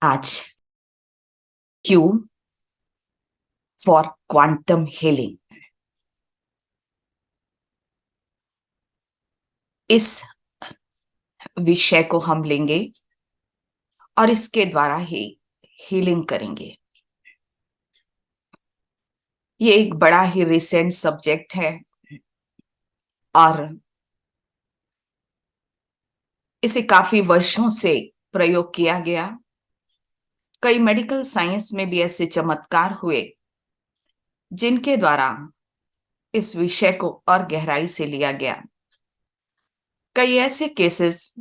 आज Q for quantum healing, इस विषय को हम लेंगे और इसके द्वारा ही हीलिंग करेंगे। ये एक बड़ा ही रिसेंट सब्जेक्ट है और इसे काफी वर्षों से प्रयोग किया गया। कई मेडिकल साइंस में भी ऐसे चमत्कार हुए जिनके द्वारा इस विषय को और गहराई से लिया गया। कई ऐसे केसेस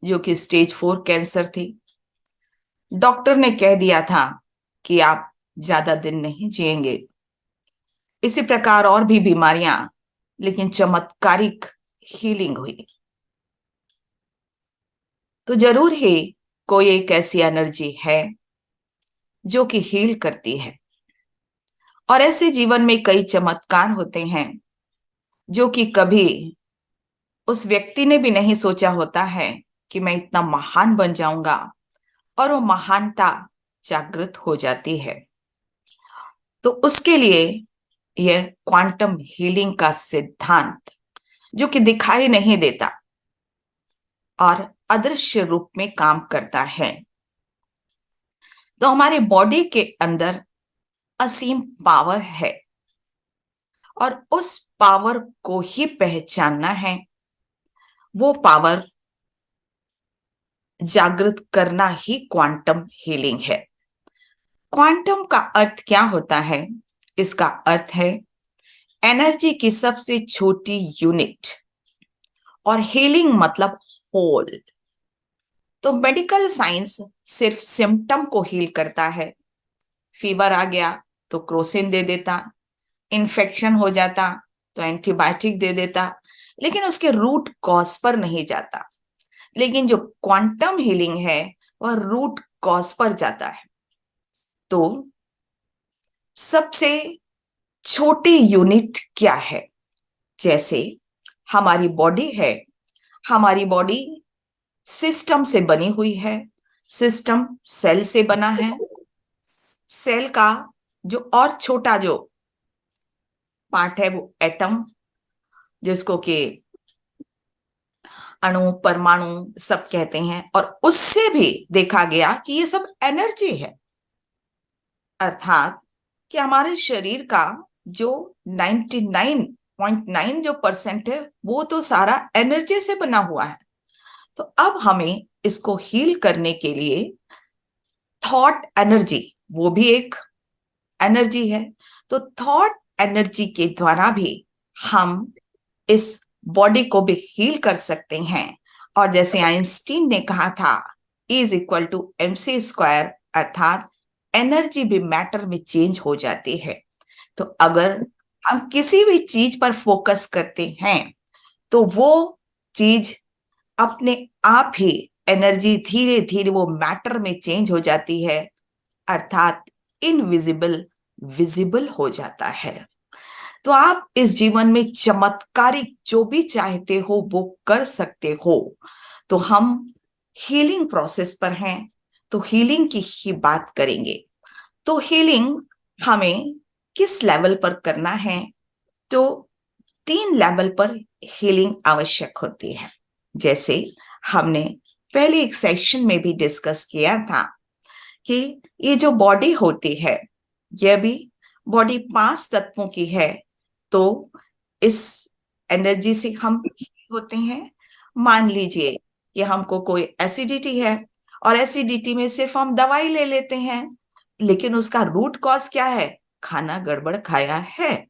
जो कि स्टेज 4 कैंसर थी, डॉक्टर ने कह दिया था कि आप ज्यादा दिन नहीं जिएंगे। इसी प्रकार और भी बीमारियां, लेकिन चमत्कारिक हीलिंग हुई। तो जरूर ही कोई एक ऐसी एनर्जी है जो कि हील करती है, और ऐसे जीवन में कई चमत्कार होते हैं जो कि कभी उस व्यक्ति ने भी नहीं सोचा होता है कि मैं इतना महान बन जाऊंगा, और वो महानता जागृत हो जाती है। तो उसके लिए यह क्वांटम हीलिंग का सिद्धांत, जो कि दिखाई नहीं देता और अदृश्य रूप में काम करता है। तो हमारे बॉडी के अंदर असीम पावर है, और उस पावर को ही पहचानना है। वो पावर जागृत करना ही क्वांटम हीलिंग है। क्वांटम का अर्थ क्या होता है? इसका अर्थ है एनर्जी की सबसे छोटी यूनिट, और हीलिंग मतलब होल। तो मेडिकल साइंस सिर्फ सिम्टम को हील करता है। फीवर आ गया तो क्रोसिन दे देता, इन्फेक्शन हो जाता तो एंटीबायोटिक दे देता, लेकिन उसके रूट कॉज पर नहीं जाता। लेकिन जो क्वांटम हीलिंग है वह रूट कॉज पर जाता है। तो सबसे छोटी यूनिट क्या है? जैसे हमारी बॉडी है, हमारी बॉडी सिस्टम से बनी हुई है। सिस्टम सेल से बना है। सेल का जो और छोटा जो पार्ट है वो एटम, जिसको कि अणु परमाणु सब कहते हैं। और उससे भी देखा गया कि ये सब एनर्जी है। अर्थात कि हमारे शरीर का जो 99.9 जो परसेंट है वो तो सारा एनर्जी से बना हुआ है। तो अब हमें इसको हील करने के लिए थॉट एनर्जी, वो भी एक एनर्जी है। तो थॉट एनर्जी के द्वारा भी हम इस बॉडी को भी हील कर सकते हैं। और जैसे आइंस्टीन ने कहा था, E = mc², अर्थात एनर्जी भी मैटर में चेंज हो जाती है। तो अगर हम किसी भी चीज पर फोकस करते हैं तो वो चीज अपने आप ही एनर्जी धीरे धीरे वो मैटर में चेंज हो जाती है, अर्थात इनविजिबल विजिबल हो जाता है। तो आप इस जीवन में चमत्कारिक जो भी चाहते हो वो कर सकते हो। तो हम हीलिंग प्रोसेस पर हैं, तो हीलिंग की ही बात करेंगे। तो हीलिंग हमें किस लेवल पर करना है? तो 3 लेवल पर हीलिंग आवश्यक होती है। जैसे हमने पहले एक सेशन में भी डिस्कस किया था कि ये जो बॉडी होती है, यह भी बॉडी 5 तत्वों की है। तो इस एनर्जी से हम होते हैं। मान लीजिए कि हमको कोई एसिडिटी है, और एसिडिटी में सिर्फ हम दवाई ले लेते हैं, लेकिन उसका रूट कॉज क्या है? खाना गड़बड़ खाया है।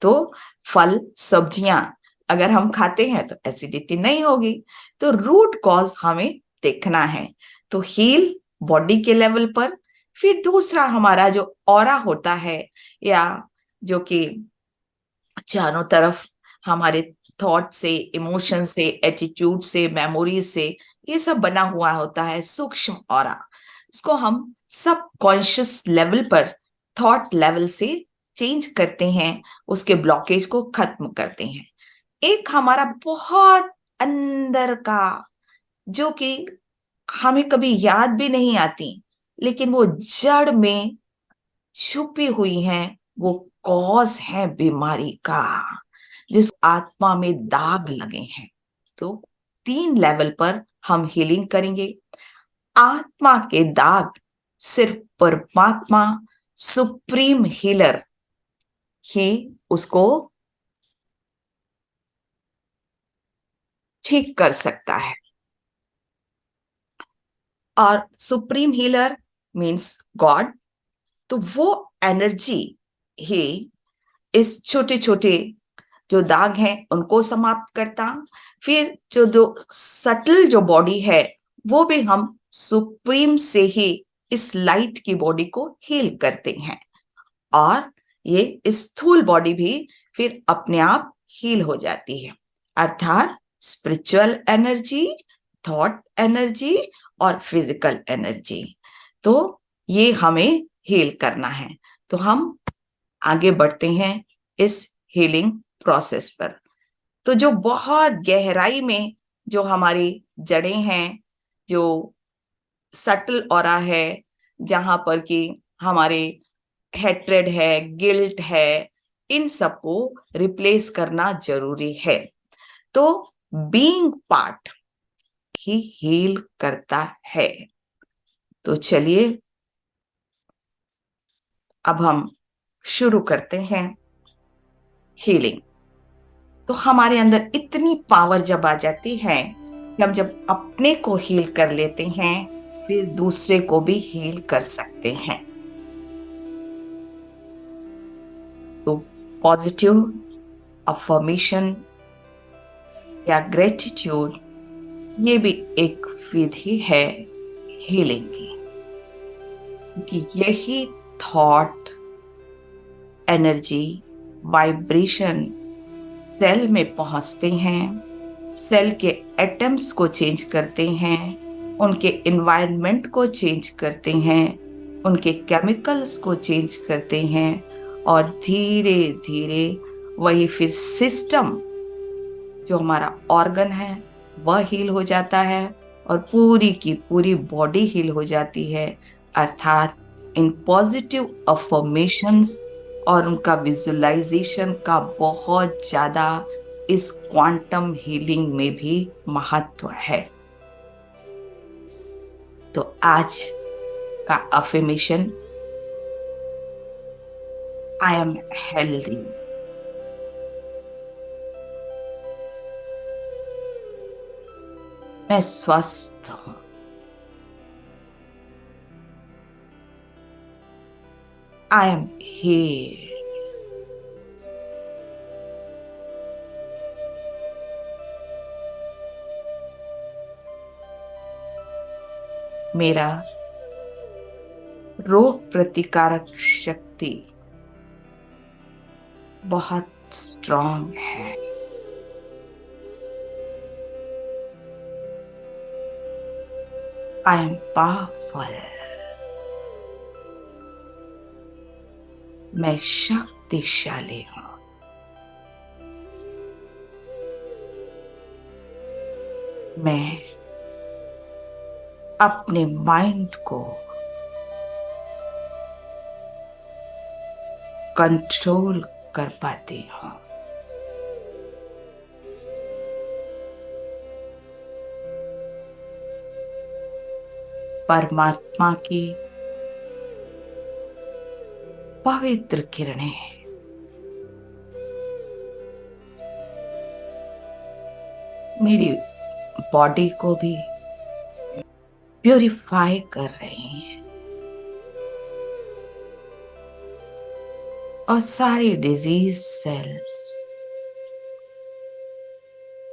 तो फल सब्जियां अगर हम खाते हैं तो एसिडिटी नहीं होगी। तो रूट कॉज हमें देखना है। तो हील बॉडी के लेवल पर। फिर दूसरा हमारा जो ऑरा होता है, या जो कि चारों तरफ हमारे थॉट से, इमोशन से, एटीट्यूड से, मेमोरी से ये सब बना हुआ होता है, सूक्ष्म ऑरा। इसको हम सब कॉन्शियस लेवल पर, थॉट लेवल से चेंज करते हैं, उसके ब्लॉकेज को खत्म करते हैं। एक हमारा बहुत अंदर का, जो कि हमें कभी याद भी नहीं आती, लेकिन वो जड़ में छुपी हुई हैं, वो कॉज है बीमारी का, जिस आत्मा में दाग लगे हैं। तो 3 लेवल पर हम हीलिंग करेंगे। आत्मा के दाग सिर्फ परमात्मा, सुप्रीम हीलर ही उसको ठीक कर सकता है। और सुप्रीम हीलर मीन्स गॉड। तो वो एनर्जी ही इस छोटे छोटे जो दाग हैं उनको समाप्त करता। फिर जो सटल जो बॉडी है वो भी हम सुप्रीम से ही इस लाइट की बॉडी को हील करते हैं। और ये स्थूल बॉडी भी फिर अपने आप हील हो जाती है। अर्थात स्पिरिचुअल एनर्जी, थॉट एनर्जी और फिजिकल एनर्जी, तो ये हमें हील करना है। तो हम आगे बढ़ते हैं इस हीलिंग प्रोसेस पर। तो जो बहुत गहराई में जो हमारी जड़ें हैं, जो सटल ऑरा है, जहां पर कि हमारे हेट्रेड है, गिल्ट है, इन सबको रिप्लेस करना जरूरी है। तो बीइंग पार्ट ही हील करता है। तो चलिए अब हम शुरू करते हैं हीलिंग। तो हमारे अंदर इतनी पावर जब आ जाती है कि हम जब अपने को हील कर लेते हैं, फिर दूसरे को भी हील कर सकते हैं। तो पॉजिटिव अफर्मेशन या ग्रेटिट्यूड, ये भी एक विधि है हीलिंग की, क्योंकि यही थॉट एनर्जी वाइब्रेशन सेल में पहुंचते हैं, सेल के एटम्स को चेंज करते हैं, उनके एनवायरनमेंट को चेंज करते हैं, उनके केमिकल्स को चेंज करते हैं, और धीरे धीरे वही फिर सिस्टम जो हमारा ऑर्गन है वह हील हो जाता है, और पूरी की पूरी बॉडी हील हो जाती है। अर्थात इन पॉजिटिव अफर्मेशंस और उनका विजुअलाइजेशन का बहुत ज्यादा इस क्वांटम हीलिंग में भी महत्व है। तो आज का अफर्मेशन, आई एम हेल्दी। मैं स्वस्थ हूं। I am heal. मेरा रोग प्रतिकारक शक्ति बहुत स्ट्रांग है। I am powerful. मैं शक्तिशाली हूं। मैं अपने माइंड को कंट्रोल कर पाती हूं। परमात्मा की पवित्र किरणें मेरी बॉडी को भी प्यूरिफाई कर रही हैं, और सारी डिजीज सेल्स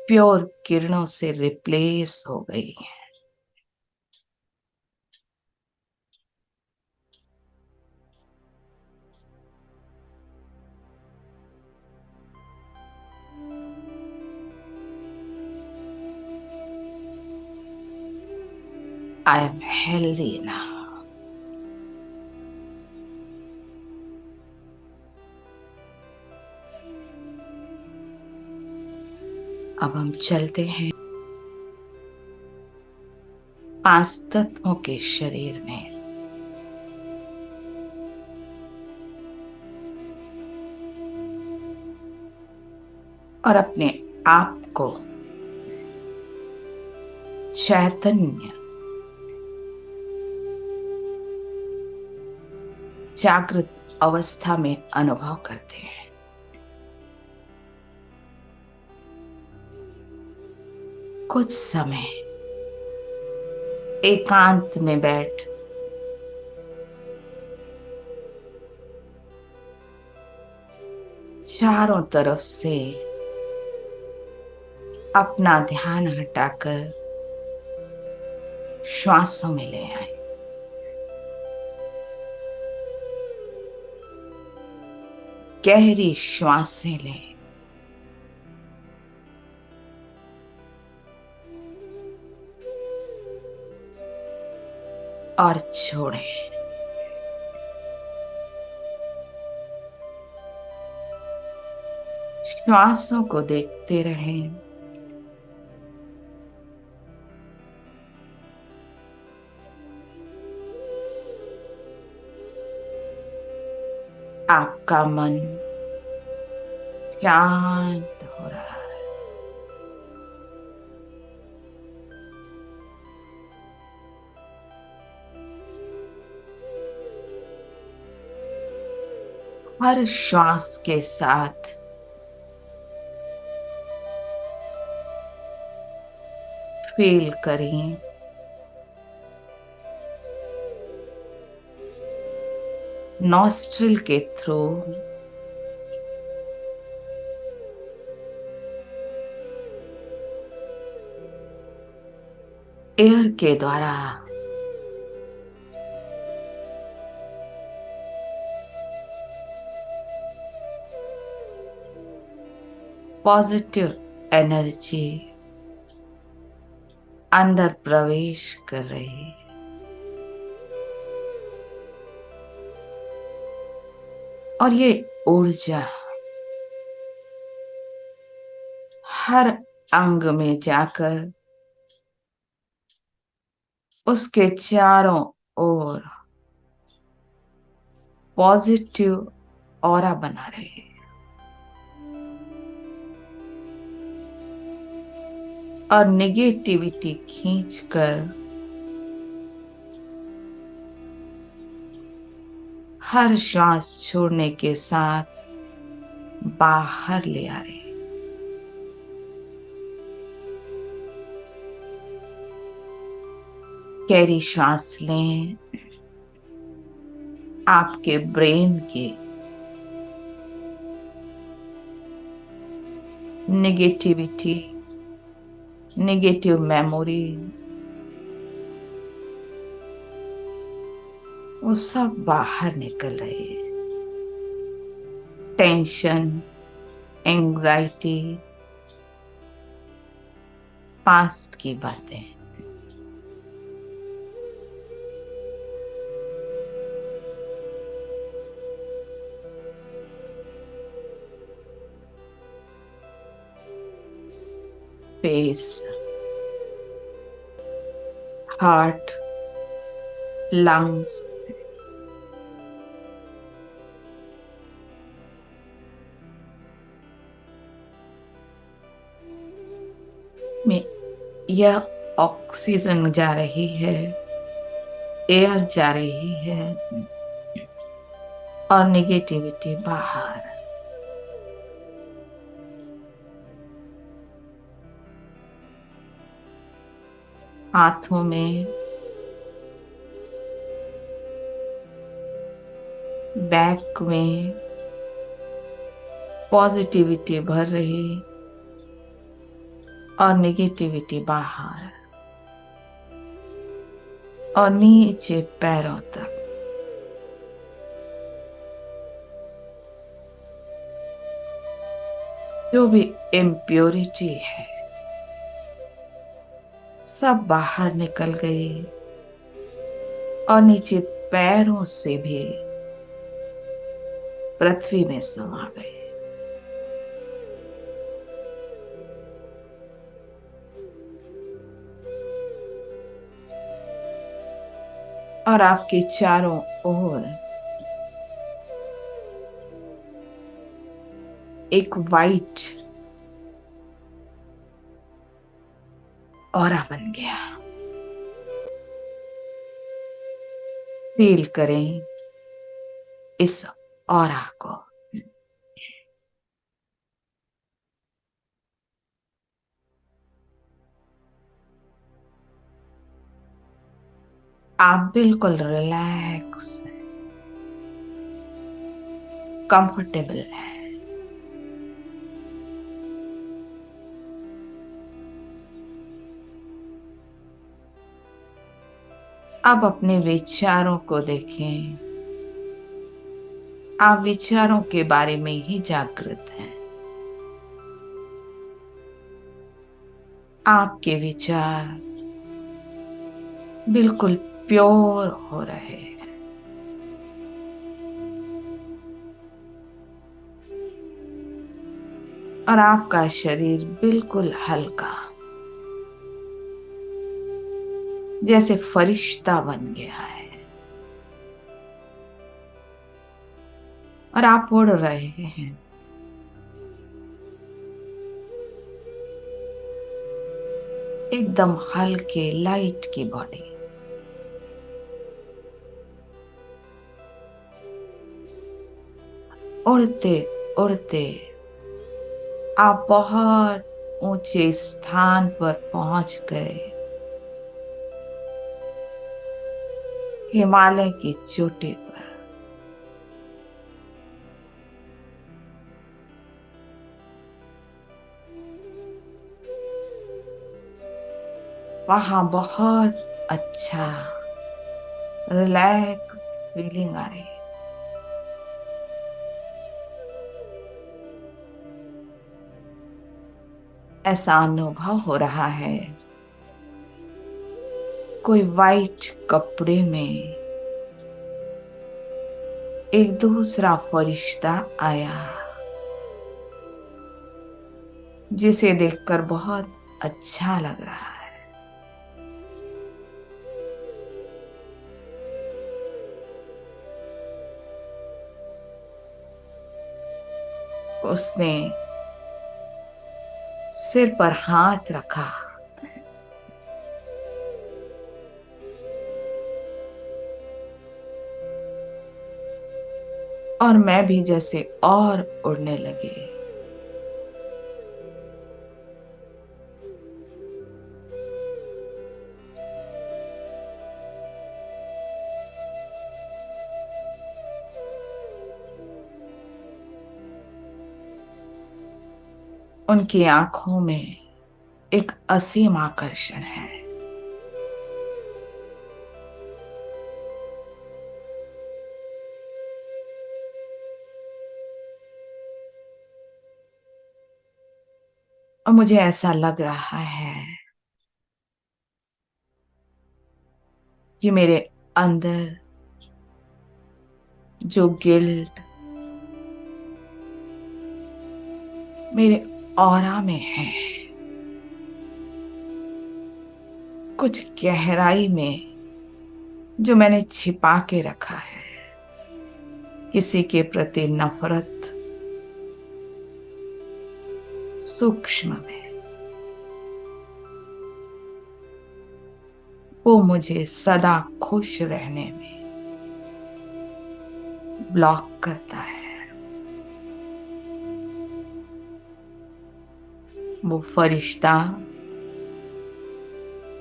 प्योर किरणों से रिप्लेस हो गई हैं। I am healthy now. अब हम चलते हैं 5 तत्वों के शरीर में। और अपने आप को चैतन्य, जागृत अवस्था में अनुभव करते हैं। कुछ समय एकांत में बैठ चारों तरफ से अपना ध्यान हटाकर श्वासों में ले आए। गहरी श्वासें लें और छोड़ें। श्वासों को देखते रहें। आपका मन शांत हो रहा है। हर श्वास के साथ फील करें नॉस्ट्रिल के थ्रू एयर के द्वारा पॉजिटिव एनर्जी अंदर प्रवेश कर रही है और ये ऊर्जा हर अंग में जाकर उसके चारों ओर पॉजिटिव ऑरा बना रही है। और नेगेटिविटी खींचकर हर श्वास छोड़ने के साथ बाहर ले आ रही है। गहरी श्वास लें। आपके ब्रेन के नेगेटिविटी, नेगेटिव मेमोरी, वो सब बाहर निकल रही है। टेंशन, एंजाइटी, पास्ट की बातें। फेस, हार्ट, लंग्स में यह ऑक्सीजन जा रही है, एयर जा रही है और नेगेटिविटी बाहर। हाथों में, बैक में पॉजिटिविटी भर रही और नेगेटिविटी बाहर। और नीचे पैरों तक जो भी इम्प्योरिटी है सब बाहर निकल गई और नीचे पैरों से भी पृथ्वी में समा गए। और आपके चारों ओर एक वाइट ऑरा बन गया। फील करें इस ऑरा को। आप बिल्कुल रिलैक्स, कंफर्टेबल है। अब अपने विचारों को देखें। आप विचारों के बारे में ही जागृत हैं। आपके विचार बिल्कुल प्योर हो रहे हैं। और आपका शरीर बिल्कुल हल्का, जैसे फरिश्ता बन गया है। और आप उड़ रहे हैं। एकदम हल्के लाइट की बॉडी। उड़ते उड़ते आप बहुत ऊंचे स्थान पर पहुंच गए। हिमालय की चोटी पर। वहां बहुत अच्छा रिलैक्स फीलिंग आ रही है। ऐसा अनुभव हो रहा है कोई वाइट कपड़े में एक दूसरा फरिश्ता आया, जिसे देखकर बहुत अच्छा लग रहा है। उसने सिर पर हाथ रखा और मैं भी जैसे और उड़ने लगे। उनकी आंखों में एक असीम आकर्षण है। और मुझे ऐसा लग रहा है कि मेरे अंदर जो गिल्ट मेरे ऑरा में है, कुछ गहराई में जो मैंने छिपा के रखा है, किसी के प्रति नफरत सूक्ष्म में, वो मुझे सदा खुश रहने में ब्लॉक करता है। वो फरिश्ता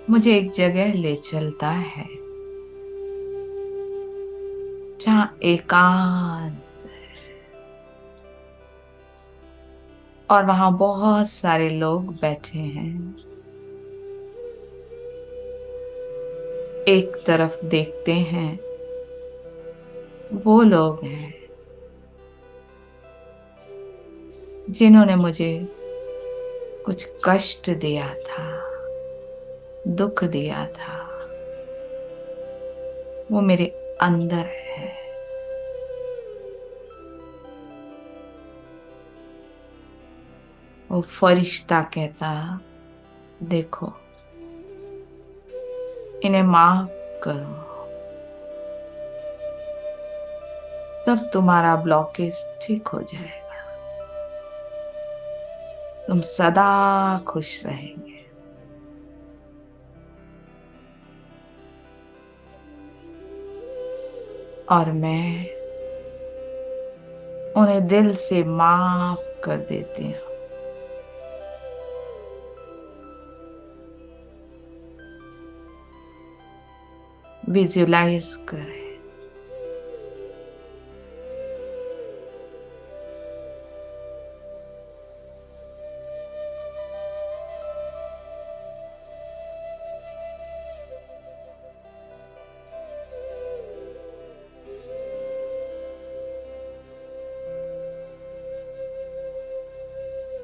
मुझे एक जगह ले चलता है जहां एकांत, और वहां बहुत सारे लोग बैठे हैं। एक तरफ देखते हैं, वो लोग हैं जिन्होंने मुझे कुछ कष्ट दिया था, दुख दिया था। वो मेरे अंदर है। वो फरिश्ता कहता, देखो, इन्हें माफ करो, तब तुम्हारा ब्लॉकेज ठीक हो जाएगा। तुम सदा खुश रहेंगे। 」 . 」 « 」 « 」 « 」 « 」 « 」 « 」 « 」 « 」 « 」 « 」 « 」 « 」 « 」 « 」 « 」 « 」 « 」 « 」 « 」 « 」 « 」 « 」 « 」 « 」 « 」 « 」 « 」 « 」 « और मैं उन्हें दिल से माफ कर देती हूँ। विजुलाइज करें।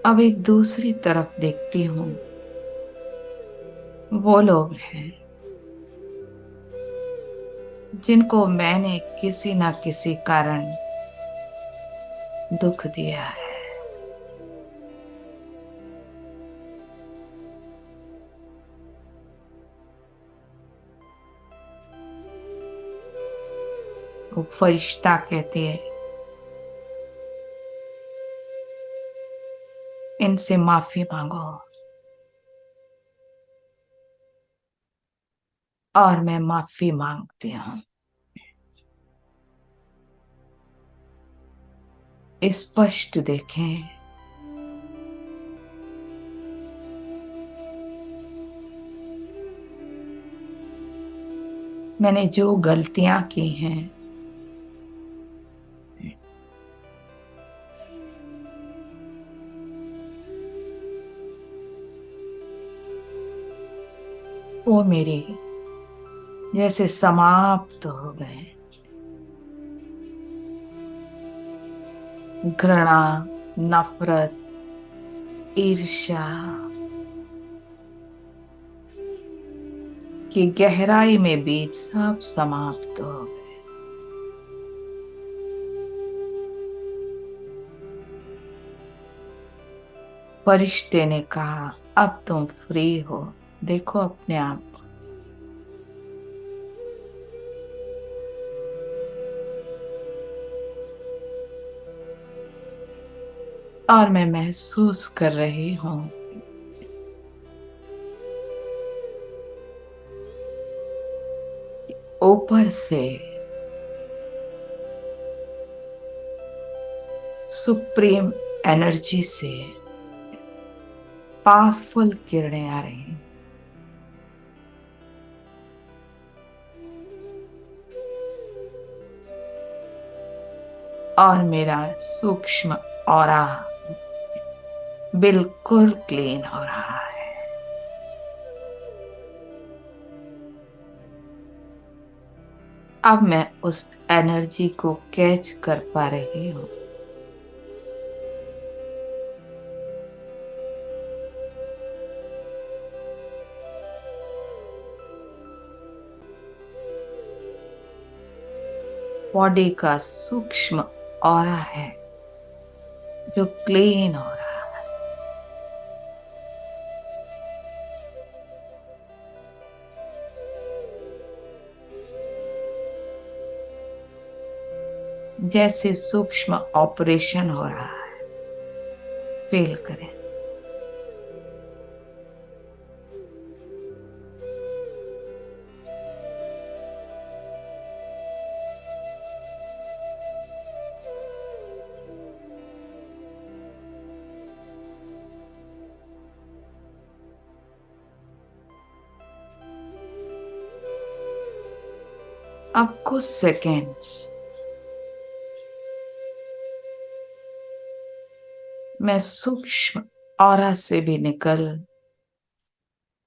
अब एक दूसरी तरफ देखती हूँ। वो लोग हैं जिनको मैंने किसी ना किसी कारण दुख दिया है। वो फरिश्ता कहती है, इनसे माफी मांगो। और मैं माफी मांगती हूँ। स्पष्ट देखें, मैंने जो गलतियां की हैं वो मेरी जैसे समाप्त हो गए। घृणा, नफरत, ईर्ष्या की गहराई में बीज सब समाप्त हो गए। फरिश्ते ने कहा, अब तुम फ्री हो। देखो अपने आप। और मैं महसूस कर रही हूं ऊपर से सुप्रीम एनर्जी से पावरफुल किरणें आ रही हैं। और मेरा सूक्ष्म ऑरा बिल्कुल क्लीन हो रहा है। अब मैं उस एनर्जी को कैच कर पा रही हूँ। बॉडी का सूक्ष्म ऑरा है जो क्लीन हो रहा है। जैसे सूक्ष्म ऑपरेशन हो रहा है। फील करें। अब कुछ सेकेंड्स मैं सूक्ष्म ऑरा से भी निकल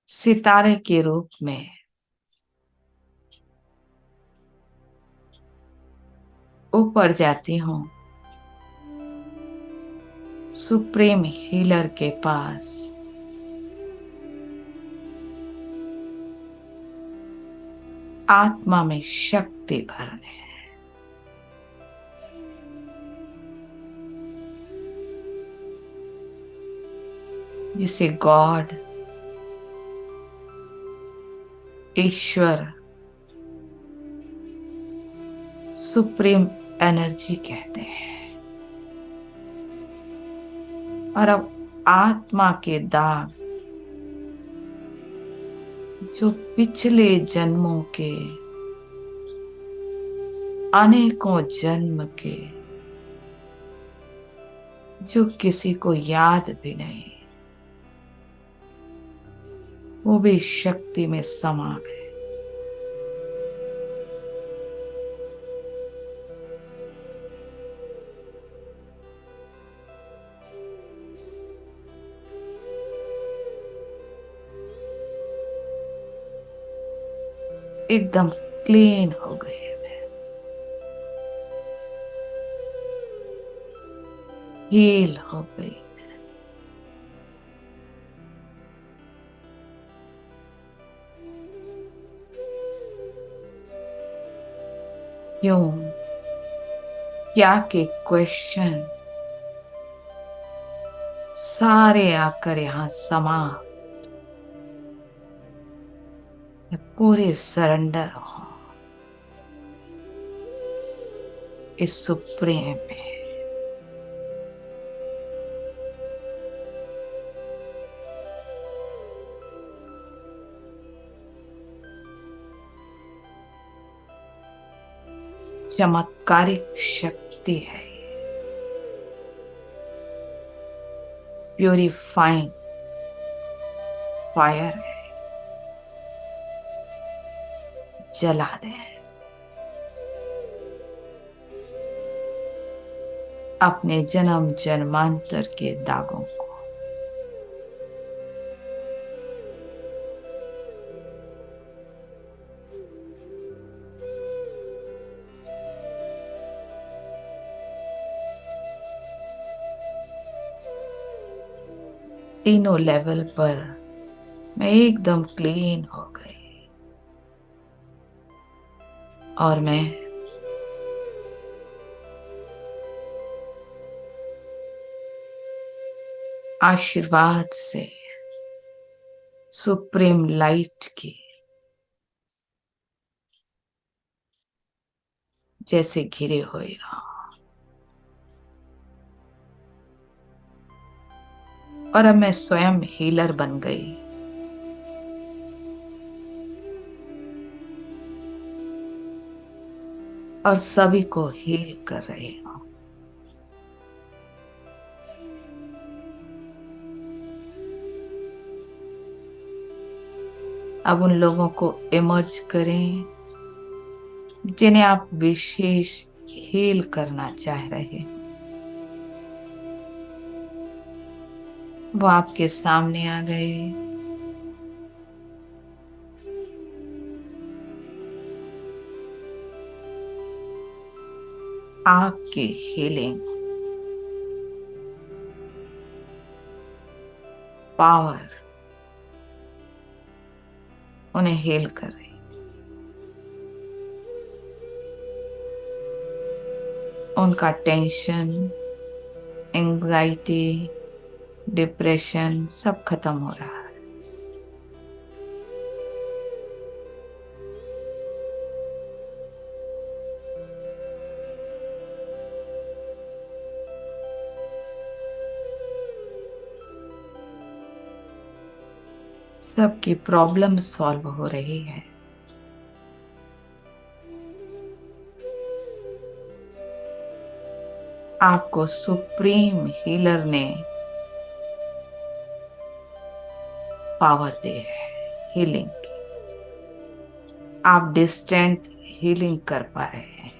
सितारे के रूप में ऊपर जाती हूँ, सुप्रीम हीलर के पास। आत्मा में शक्ति भरने, जिसे गॉड, ईश्वर, सुप्रीम एनर्जी कहते हैं। और अब आत्मा के दाग जो पिछले जन्मों के अनेकों जन्म के जो किसी को याद भी नहीं, वो भी शक्ति में समा गए। एकदम क्लीन हो गए, हील हो गई। क्यों? क्या के क्वेश्चन सारे आकर यहां समा, पूरे सरेंडर हो इस सुप्रीम में। चमत्कारिक शक्ति है, प्यूरिफाइंग फायर है। जला दे अपने जन्म जन्मांतर के दागों को। तीनों लेवल पर मैं एकदम क्लीन हो गई और मैं आशीर्वाद से सुप्रीम लाइट की जैसे घिरे हुए रहो। और अब मैं स्वयं हीलर बन गई। और सभी को हील कर रही हूं। अब उन लोगों को इमर्ज करें जिन्हें आप विशेष हील करना चाह रहे हैं। वो आपके सामने आ गए। आपकी हीलिंग पावर उन्हें हील कर रही। उनका टेंशन, एंजाइटी, डिप्रेशन सब खत्म हो रहा है। सबकी प्रॉब्लम सॉल्व हो रही है। आपको सुप्रीम हीलर ने पावर दी है हीलिंग की। आप डिस्टेंट हीलिंग कर पा रहे हैं।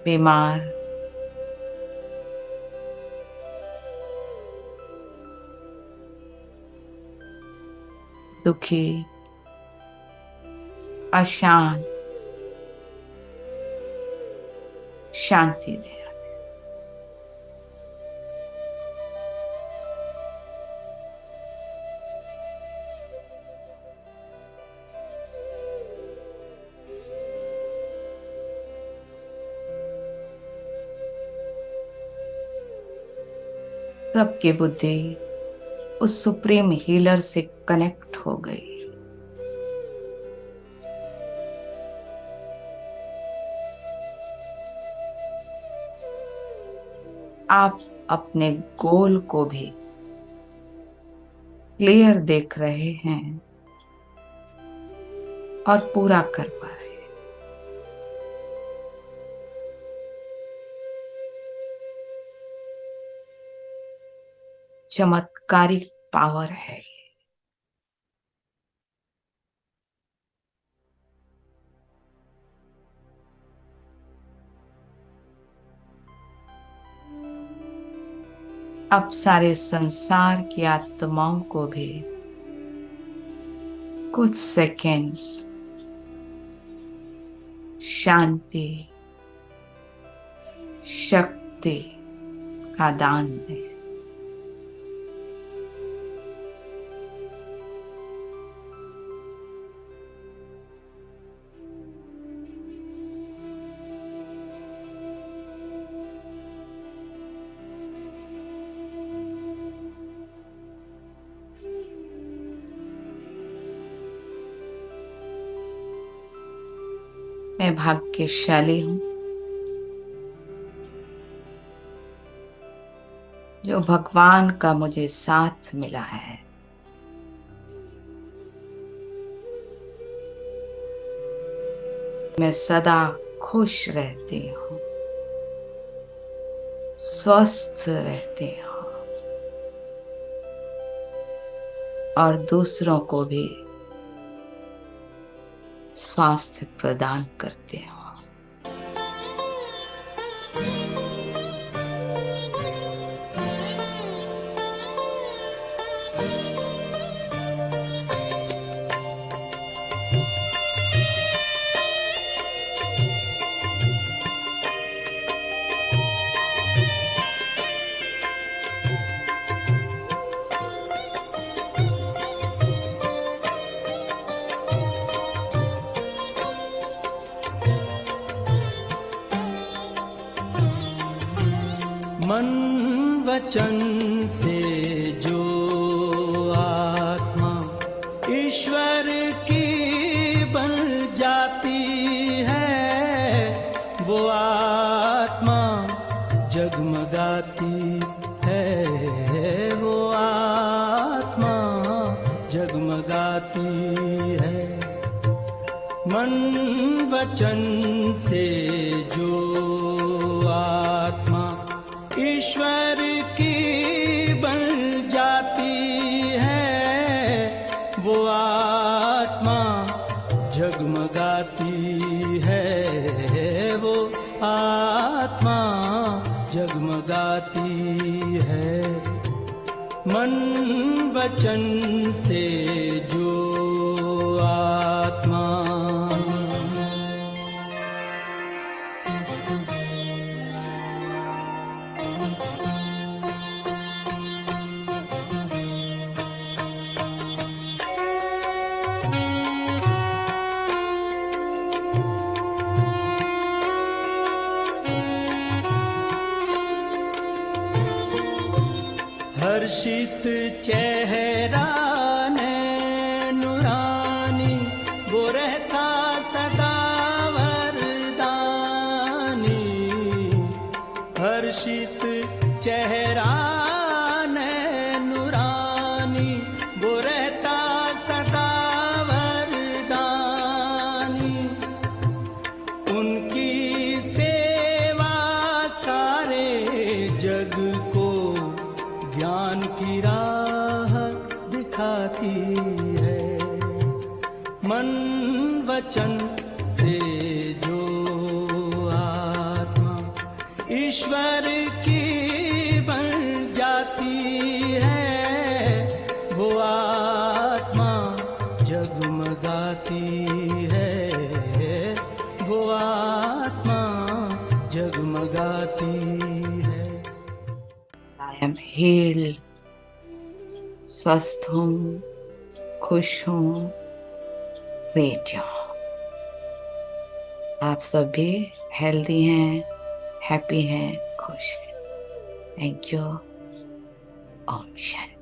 बीमार, दुखी, अशांत, शांति दे। सबकी बुद्धि उस सुप्रीम हीलर से कनेक्ट हो गई। आप अपने गोल को भी क्लियर देख रहे हैं और पूरा कर पा रहे हैं। चमत्कारिक पावर है। अब सारे संसार की आत्माओं को भी कुछ सेकेंड्स शांति, शक्ति का दान दें। मैं भाग्यशाली हूं जो भगवान का मुझे साथ मिला है। मैं सदा खुश रहती हूँ, स्वस्थ रहती हूँ और दूसरों को भी स्वास्थ्य प्रदान करते हो। मन वचन से जो आत्मा ईश्वर की बन जाती है, वो आत्मा जगमगाती है, वो आत्मा जगमगाती है। मन वचन से जो आत्मा ईश्वर की बन जाती है, वो आत्मा जगमगाती है, वो आत्मा जगमगाती है। मन वचन से जो आत्मा हर्षित चेहरा नैनुरानी, वो रहता सदा वरदानी। हर्षित चेहरा नैनुरानी, वो रहता सदा वरदानी। उनकी सेवा सारे जग को ज्ञान की राह दिखाती है। मन वचन से जो आत्मा ईश्वर की बन जाती है, वो आत्मा जगमगाती है, वो आत्मा जगमगाती है। I am healed, स्वस्थ हूँ, खुश हूँ, ग्रेट हूँ। आप सब भी हेल्दी हैं, हैप्पी हैं, खुश हैं। Thank you. ओम शांति।